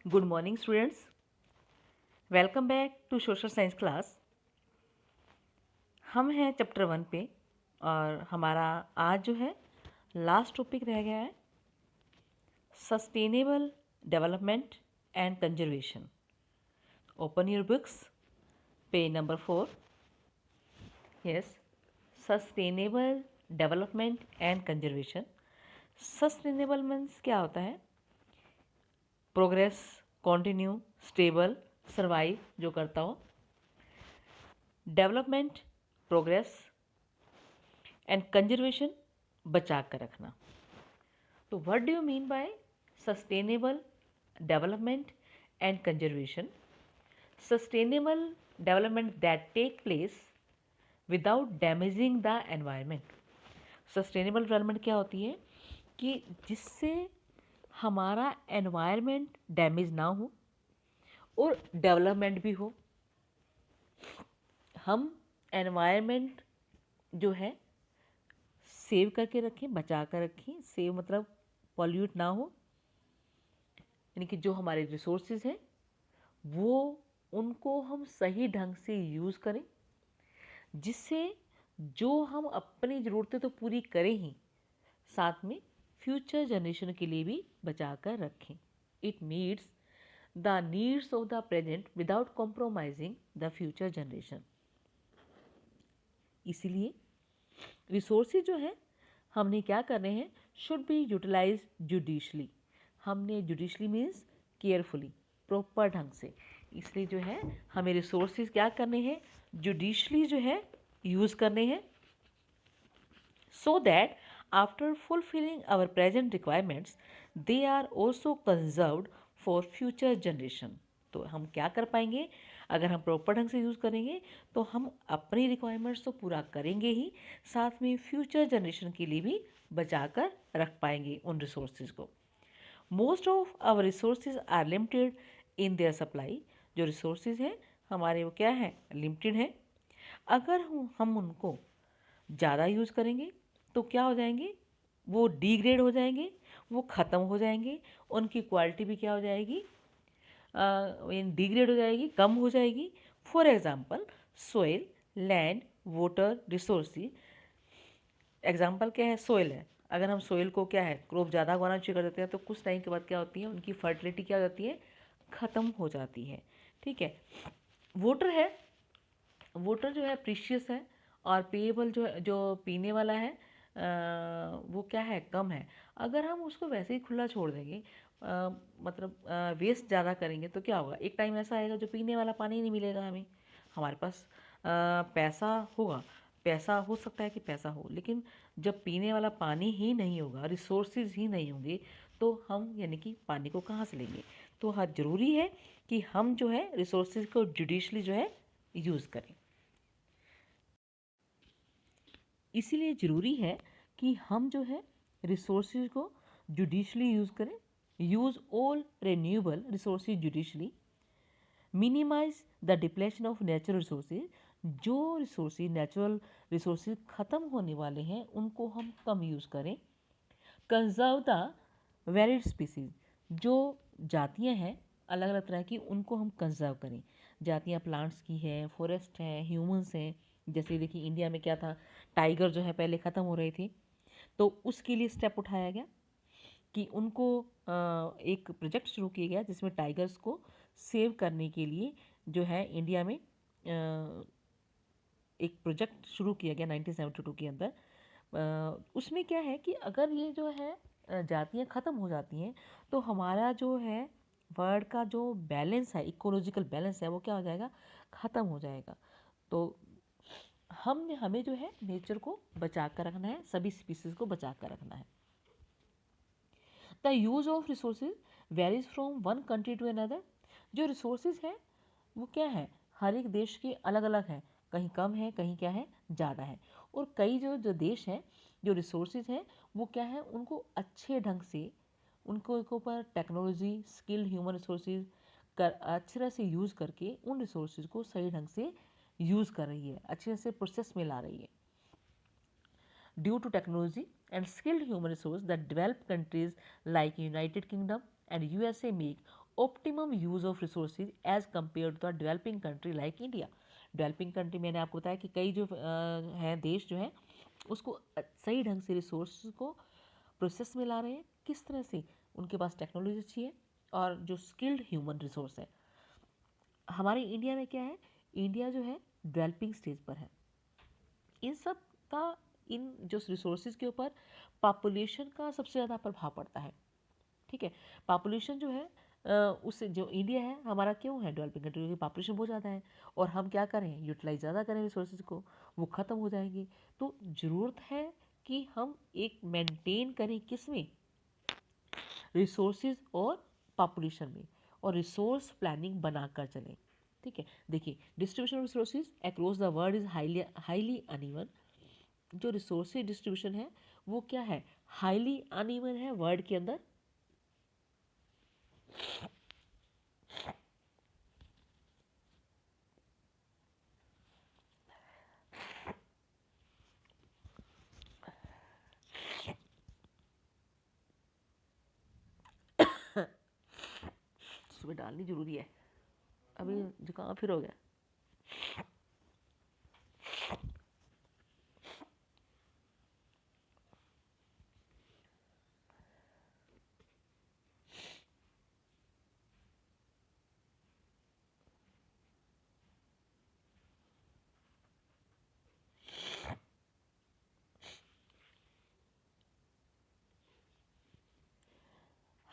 Good morning students, welcome back to social science class. हम हैं chapter 1 पे और हमारा आज जो है लास्ट टॉपिक रह गया है sustainable development and conservation. Open your books, page number 4। Yes, sustainable development and conservation. Sustainable means क्या होता है? प्रोग्रेस, कॉन्टिन्यू, स्टेबल, सर्वाइव जो करता हो। डेवलपमेंट, प्रोग्रेस, एंड कंजर्वेशन, बचा कर रखना। तो what do you mean by sustainable development and conservation? Sustainable development that take place without damaging the environment. Sustainable development क्या होती है कि जिससे हमारा एनवायरनमेंट डैमेज ना हो और डेवलपमेंट भी हो। हम एनवायरनमेंट जो है सेव करके रखें, बचा कर रखें। सेव मतलब पॉल्यूट ना हो, यानी कि जो हमारे रिसोर्सेज हैं वो उनको हम सही ढंग से यूज़ करें, जिससे जो हम अपनी ज़रूरतें तो पूरी करें ही, साथ में फ्यूचर जनरेशन के लिए भी बचा कर रखें। It meets the needs of the present without compromising the future generation. इसीलिए रिसोर्सेज जो है हमने क्या करने हैं, शुड बी यूटिलाइज जुडिशली। हमने जुडिशली मीन्स केयरफुली, प्रॉपर ढंग से। इसलिए जो है हमें रिसोर्सेज क्या करने हैं, जुडिशली जो है यूज़ करने हैं, so that after fulfilling our present requirements they are also conserved for future generation. तो हम क्या कर पाएंगे, अगर हम प्रॉपर ढंग से यूज़ करेंगे तो हम अपनी रिक्वायरमेंट्स तो पूरा करेंगे ही, साथ में फ्यूचर जनरेशन के लिए भी बचा कर रख पाएंगे उन रिसोर्सेज को। Most of our resources are limited in their supply. जो रिसोर्सेज हैं हमारे वो क्या है, लिमिटेड है। अगर हम उनको ज़्यादा यूज़ करेंगे तो क्या हो जाएंगे, वो डिग्रेड हो जाएंगे, वो ख़त्म हो जाएंगे, उनकी क्वालिटी भी क्या हो जाएगी, डिग्रेड हो जाएगी, कम हो जाएगी। For example soil, land, water resources. Example क्या है, सोइल है। अगर हम सोइल को क्या है, क्रॉप ज़्यादा उगाना शुरू कर देते हैं तो कुछ टाइम के बाद क्या होती है, उनकी फर्टिलिटी क्या हो जाती है, ख़त्म हो जाती है। ठीक है। वाटर है, वाटर जो है प्रीशियस है और पेएबल जो पीने वाला है वो क्या है, कम है। अगर हम उसको वैसे ही खुला छोड़ देंगे, मतलब वेस्ट ज़्यादा करेंगे तो क्या होगा, एक टाइम ऐसा आएगा जो पीने वाला पानी नहीं मिलेगा हमें। हमारे पास पैसा होगा, पैसा हो सकता है कि पैसा हो, लेकिन जब पीने वाला पानी ही नहीं होगा, रिसोर्सेज ही नहीं होंगे, तो हम यानी कि पानी को कहाँ से लेंगे। तो हाँ, ज़रूरी है कि हम जो है रिसोर्सेज को जुडिशली जो है यूज़ करें। इसीलिए ज़रूरी है कि हम जो है रिसोर्सेज को जुडिशली यूज़ करें। Use all renewable resources judiciously, minimise the depletion of natural resources. जो रिसोर्सेज, नेचुरल रिसोर्सेज ख़त्म होने वाले हैं उनको हम कम यूज़ करें। Conserve the varied species. जो जातियां हैं अलग अलग तरह की, उनको हम कंजर्व करें। जातियां प्लांट्स की हैं, फॉरेस्ट हैं, ह्यूमंस हैं। जैसे देखिए इंडिया में क्या था, टाइगर जो है पहले ख़त्म हो रहे थे, तो उसके लिए स्टेप उठाया गया कि उनको एक प्रोजेक्ट शुरू किया गया जिसमें टाइगर्स को सेव करने के लिए जो है इंडिया में एक प्रोजेक्ट शुरू किया गया 1972 के अंदर। उसमें क्या है कि अगर ये जो है जातियाँ ख़त्म हो जाती हैं तो हमारा जो है वर्ल्ड का जो बैलेंस है, इकोलॉजिकल बैलेंस है, वो क्या हो जाएगा, ख़त्म हो जाएगा। तो हमें जो है नेचर को बचा कर रखना है, सभी स्पीसीज को बचा कर रखना है। The use of resources varies from one country to another. जो रिसोर्सेज हैं वो क्या है, हर एक देश के अलग अलग हैं, कहीं कम है, कहीं क्या है, ज़्यादा है। और कई जो जो देश हैं, जो रिसोर्सेज हैं वो क्या है, उनको अच्छे ढंग से उनको के ऊपर टेक्नोलॉजी, स्किल्ड ह्यूमन रिसोर्सेज कर अच्छी तरह से यूज़ करके उन रिसोर्सेज को सही ढंग से यूज़ कर रही है, अच्छे से प्रोसेस में ला रही है। Due to technology and skilled human resource, the developed countries like United Kingdom and USA make optimum use of resources as compare to the developing country like India. Developing country मैंने आपको बताया कि कई जो हैं देश जो हैं उसको सही ढंग से रिसोर्स को प्रोसेस में ला रहे हैं। किस तरह से? उनके पास टेक्नोलॉजी अच्छी है और जो स्किल्ड ह्यूमन रिसोर्स है। हमारे इंडिया में क्या है? इंडिया जो है डेवलपिंग स्टेज पर है। इन सब का इन जो रिसोर्सेज के ऊपर पॉपुलेशन का सबसे ज़्यादा प्रभाव पड़ता है। ठीक है, पॉपुलेशन जो है उससे जो इंडिया है हमारा क्यों है डेवलपिंग कंट्री, क्योंकि पॉपुलेशन बहुत ज़्यादा है और हम क्या करें, यूटिलाइज ज़्यादा करें रिसोर्सेज को, वो ख़त्म हो जाएंगे। तो ज़रूरत है कि हम एक मेंटेन करें किसमें, रिसोर्सेज और पॉपुलेशन में, और रिसोर्स प्लानिंग बनाकर चलें। ठीक है, देखिए distribution of resources across the world is highly uneven. जो रिसोर्सेज डिस्ट्रीब्यूशन है वो क्या है, हाईली अनइवन है वर्ल्ड के अंदर। सुबह डालनी जरूरी है, अभी जुकाम फिर हो गया।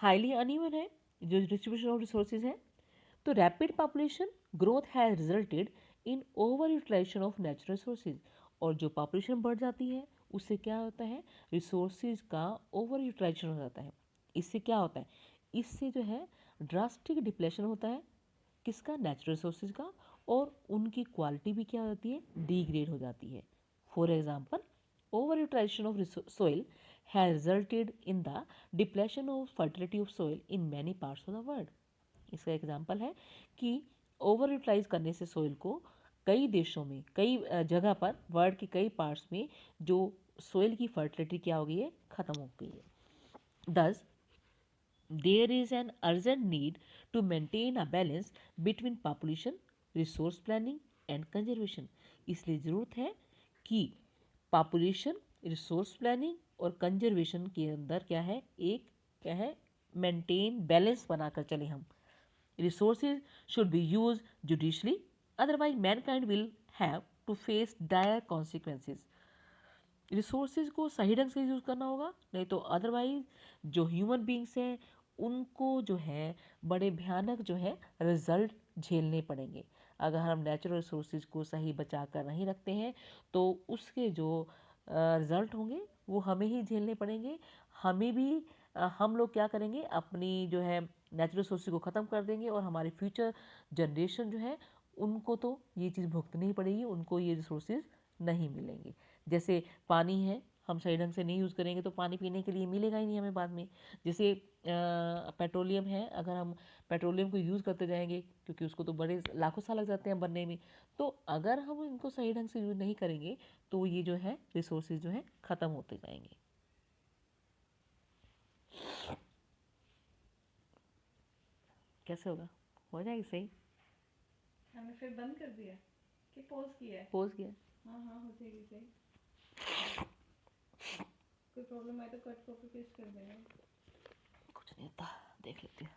हाईली अनइवन है जो डिस्ट्रीब्यूशन ऑफ रिसोर्सेज है। तो rapid population growth has resulted in over utilisation of natural resources. और जो पॉपुलेशन बढ़ जाती है उससे क्या होता है, रिसोर्सेज का ओवर यूटिलाइजेशन हो जाता है। इससे क्या होता है, इससे जो है ड्रास्टिक डिप्लेशन होता है किसका, नेचुरल रिसोर्सेज का, और उनकी क्वालिटी भी क्या हो जाती है, डिग्रेड हो जाती है। For example, over utilisation of soil has resulted in the depletion of fertility of soil in many parts of the world। इसका एग्जाम्पल है कि ओवर यूटिलाइज करने से सोइल को कई देशों में, कई जगह पर वर्ल्ड के कई पार्ट्स में जो सोइल की फर्टिलिटी क्या हो गई है, खत्म हो गई है। दस there is an urgent need to maintain a balance between population, resource planning and conservation। इसलिए ज़रूरत है कि पॉपुलेशन, रिसोर्स प्लानिंग और कंजर्वेशन के अंदर क्या है, एक क्या है, मेंटेन बैलेंस बनाकर चले हम। Resources should be use judiciously, otherwise mankind will have to face dire consequences. Resources को सही ढंग से यूज़ करना होगा, नहीं तो अदरवाइज जो ह्यूमन बींग्स हैं उनको जो है बड़े भयानक जो है रिजल्ट झेलने पड़ेंगे। अगर हम नेचुरल रिसोर्सेज को सही बचा कर नहीं रखते हैं तो उसके जो रिजल्ट होंगे वो हमें ही झेलने पड़ेंगे। हमें भी हम लोग क्या करेंगे, अपनी जो है नेचुरल रिसोर्सेज को ख़त्म कर देंगे और हमारे फ्यूचर जनरेशन जो है उनको तो ये चीज़ भुगतनी ही पड़ेगी, उनको ये रिसोर्सेज नहीं मिलेंगे। जैसे पानी है, हम सही ढंग से नहीं यूज़ करेंगे तो पानी पीने के लिए मिलेगा ही नहीं हमें बाद में। जैसे पेट्रोलियम है, अगर हम पेट्रोलियम को यूज़ करते जाएंगे क्योंकि उसको तो बड़े लाखों साल लग जाते हैं बनने में, तो अगर हम इनको सही ढंग से यूज़ नहीं करेंगे तो ये जो है रिसोर्सेज जो है ख़त्म होते जाएंगे। कैसे होगा, हो जाएगी सही? हमने फिर बंद कर दिया कि पॉज किया है? पोज किया। हाँ हाँ, हो जाएगी सही। कोई प्रॉब्लम आए तो कट कॉपी पेस्ट कर देना। कुछ नहीं होता, देख लेते हैं।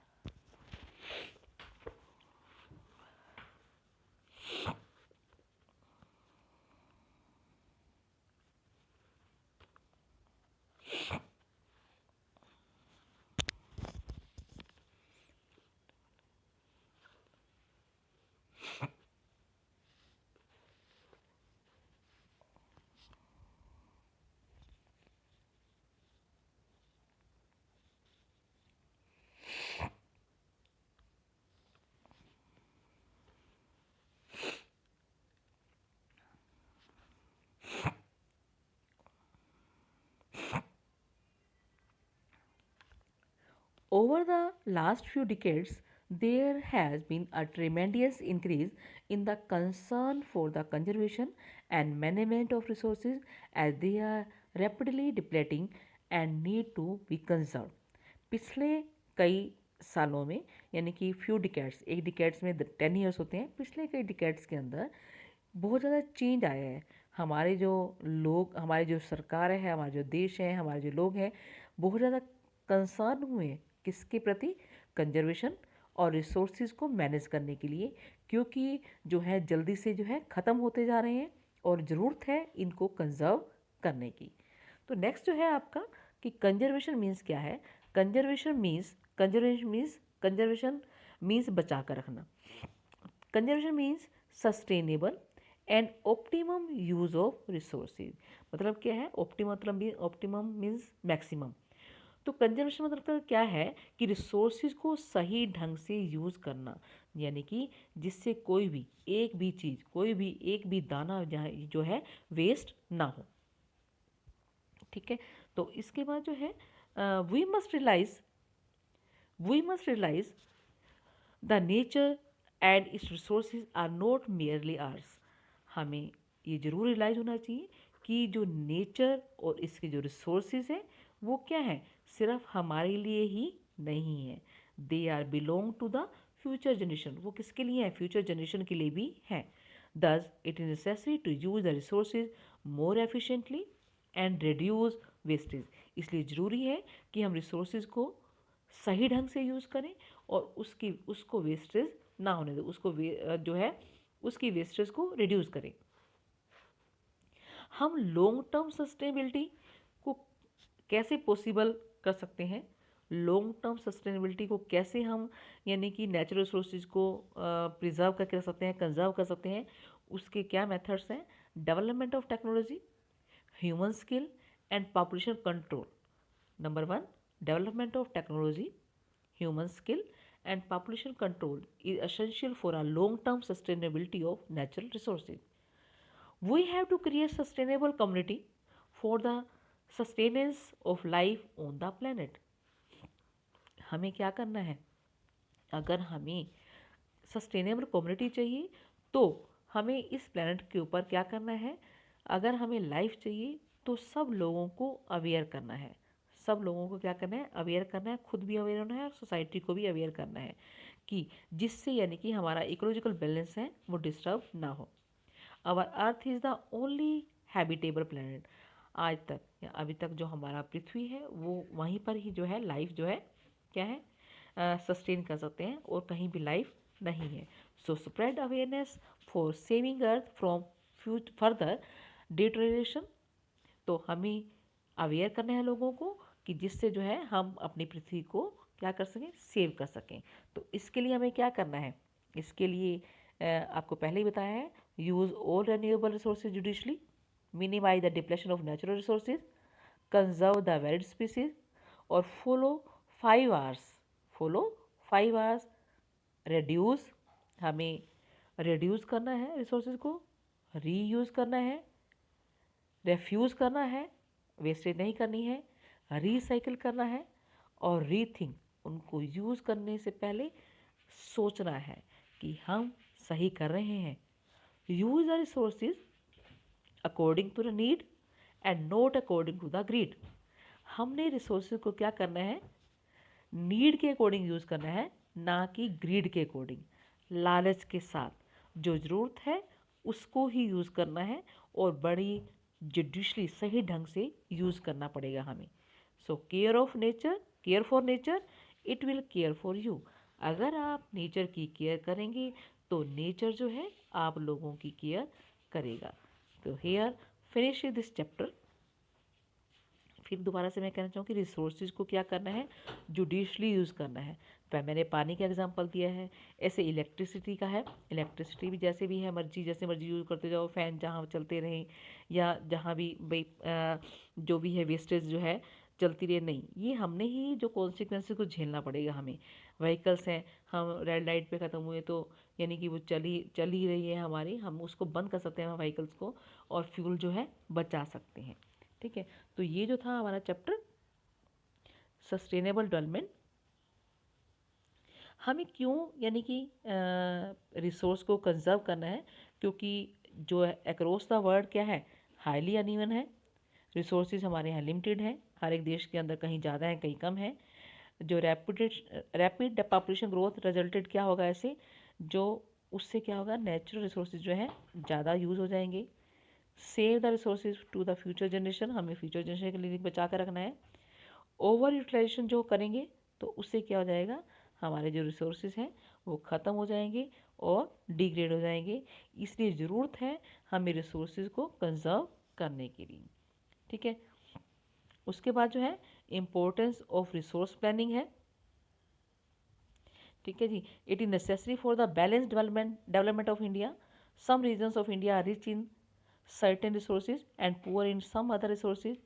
Over the last few decades, there has been a tremendous increase in the concern for the conservation and management of resources as they are rapidly depleting and need to be conserved। पिछले कई सालों में, यानी कि few decades, एक decades में 10 years होते हैं, पिछले कई डिकेड्स के अंदर बहुत ज़्यादा चेंज आया है। हमारे जो लोग, हमारी जो सरकार है, हमारे जो देश है, हमारे जो लोग हैं, बहुत ज़्यादा कंसर्न हुए हैं किसके प्रति? कंजर्वेशन और रिसोर्सेज को मैनेज करने के लिए, क्योंकि जो है जल्दी से जो है ख़त्म होते जा रहे हैं और ज़रूरत है इनको कंजर्व करने की। तो नेक्स्ट जो है आपका कि कंजर्वेशन मीन्स क्या है। कंजर्वेशन मीन्स बचा कर रखना। Conservation means sustainable and optimum use of resources. मतलब क्या है? Optimum means maximum. तो कंजर्वेशन मतलब क्या है कि रिसोर्सेज को सही ढंग से यूज़ करना, यानी कि जिससे कोई भी एक भी चीज़, कोई भी एक भी दाना जो है वेस्ट ना हो। ठीक है, तो इसके बाद जो है we must realise the nature and its resources are not merely ours. हमें ये जरूर रियलाइज होना चाहिए कि जो नेचर और इसके जो रिसोर्सेज हैं वो क्या है, सिर्फ हमारे लिए ही नहीं है। They are belong to the future generation. वो किसके लिए है? फ्यूचर जनरेशन के लिए भी है। Thus it is necessary to use the resources more efficiently and reduce wastage. इसलिए ज़रूरी है कि हम रिसोर्सेज को सही ढंग से यूज़ करें और उसको वेस्टेज ना होने दें, जो है उसकी वेस्टेज को रिड्यूस करें। हम लॉन्ग टर्म सस्टेनेबिलिटी को कैसे पॉसिबल कर सकते हैं? लॉन्ग टर्म सस्टेनेबिलिटी को कैसे हम, यानी कि नेचुरल रिसोर्सेज को प्रिजर्व करके रख सकते हैं, कंजर्व कर सकते हैं? उसके क्या मेथड्स हैं? Development of technology, human skill and population control. Number 1, development of technology, human skill and population control is essential for a long-term sustainability of natural resources. We have to create sustainable community for the sustenance of life on the planet. हमें क्या करना है? अगर हमें sustainable community चाहिए तो हमें इस प्लेनेट के ऊपर क्या करना है? अगर हमें लाइफ चाहिए तो सब लोगों को अवेयर करना है। सब लोगों को क्या करना है? अवेयर करना है, खुद भी अवेयर होना है और सोसाइटी को भी अवेयर करना है कि जिससे यानी कि हमारा इकोलॉजिकल बैलेंस है वो डिस्टर्ब ना हो। Our earth is the only habitable planet. आज तक या अभी तक जो हमारा पृथ्वी है वो वहीं पर ही जो है लाइफ जो है क्या है, सस्टेन कर सकते हैं और कहीं भी लाइफ नहीं है। So spread awareness for saving earth from further deterioration. तो हमें अवेयर करना है लोगों को कि जिससे जो है हम अपनी पृथ्वी को क्या कर सकें, सेव कर सकें। तो इसके लिए हमें क्या करना है? इसके लिए आपको पहले ही बताया है, use all renewable resources judiciously, minimise the depletion of natural resources, conserve the varied species और फॉलो 5 आवर्स रिड्यूस। हमें रिड्यूस करना है रिसोर्सेज को, रीयूज़ करना है, रेफ्यूज़ करना है, वेस्टेज नहीं करनी है, रिसाइकिल करना है और रीथिंक, उनको यूज़ करने से पहले सोचना है कि हम सही कर रहे हैं। Use the resources according to the need and not according to the greed. हमने रिसोर्सेज को क्या करना है? नीड के अकॉर्डिंग यूज़ करना है, ना कि ग्रीड के अकॉर्डिंग। लालच के साथ जो ज़रूरत है उसको ही यूज़ करना है और बड़ी जुडिशली सही ढंग से यूज़ करना पड़ेगा हमें। So care for nature, it will care for you. अगर आप नेचर की केयर करेंगे तो नेचर जो है आप लोगों की केयर करेगा। तो हेयर फिनिश दिस चैप्टर। फिर दोबारा से मैं कहना चाहूँ कि रिसोर्सेज को क्या करना है? जुडिशली यूज़ करना है। मैंने पानी का एग्जांपल दिया है, ऐसे इलेक्ट्रिसिटी का है। इलेक्ट्रिसिटी भी जैसे भी है जैसे मर्जी यूज़ करते जाओ, फ़ैन जहाँ चलते रहें या जहाँ भी भाई जो भी है वेस्टेज जो है चलती रहे, नहीं, ये हमने ही जो कॉन्सिक्वेंसेस को झेलना पड़ेगा हमें। व्हीकल्स हैं, हम रेड लाइट पे ख़त्म हुए तो यानी कि वो चल ही रही है हमारी, हम उसको बंद कर सकते हैं व्हीकल्स को और फ्यूल जो है बचा सकते हैं। ठीक है, तो ये जो था हमारा चैप्टर सस्टेनेबल डेवलपमेंट। हमें क्यों यानी कि रिसोर्स को कंजर्व करना है? क्योंकि जो अक्रॉस द वर्ल्ड क्या है, हाईली अनइवन है। रिसोर्सेज हमारे यहाँ लिमिटेड हैं, हर एक देश के अंदर कहीं ज़्यादा हैं कहीं कम हैं। जो रैपिड पॉपुलेशन ग्रोथ रिजल्टेड क्या होगा ऐसे, जो उससे क्या होगा, नेचुरल रिसोर्सेज जो है ज़्यादा यूज़ हो जाएंगे। Save the resources to the future generation, हमें फ्यूचर जनरेशन के लिए बचा कर रखना है। ओवर यूटिलाइजेशन जो करेंगे तो उससे क्या हो जाएगा, हमारे जो रिसोर्सेज हैं वो ख़त्म हो जाएंगे और डिग्रेड हो जाएंगे। इसलिए ज़रूरत है हमें रिसोर्सेज को कंजर्व करने के लिए। ठीक है, उसके बाद जो है इम्पोर्टेंस ऑफ रिसोर्स प्लानिंग है। ठीक है जी, it is necessary for the balance development of India. Some regions of India are rich in certain resources and poor in some other resources.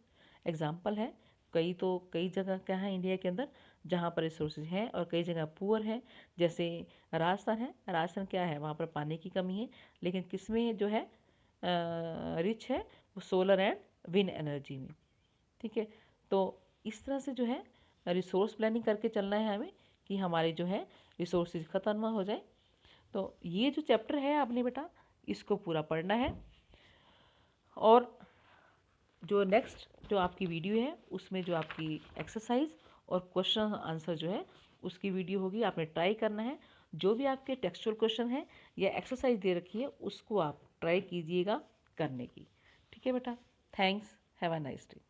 Example है, कई जगह क्या है इंडिया के अंदर जहाँ पर रिसोर्सेज हैं और कई जगह पुअर है। जैसे राजस्थान है, राजस्थान क्या है, वहाँ पर पानी की कमी है, लेकिन किसमें जो है रिच है, वो सोलर एंड विंड एनर्जी में। ठीक है, तो इस तरह से जो है रिसोर्स प्लानिंग करके चलना है हमें कि हमारे जो है रिसोर्सेज ख़त्म ना हो जाए। तो ये जो चैप्टर है आपने बेटा इसको पूरा पढ़ना है, और जो नेक्स्ट जो आपकी वीडियो है उसमें जो आपकी एक्सरसाइज और क्वेश्चन आंसर जो है उसकी वीडियो होगी, आपने ट्राई करना है। जो भी आपके टेक्सचुअल क्वेश्चन है या एक्सरसाइज दे रखी है उसको आप ट्राई कीजिएगा करने की। ठीक है बेटा, thanks, have a nice day.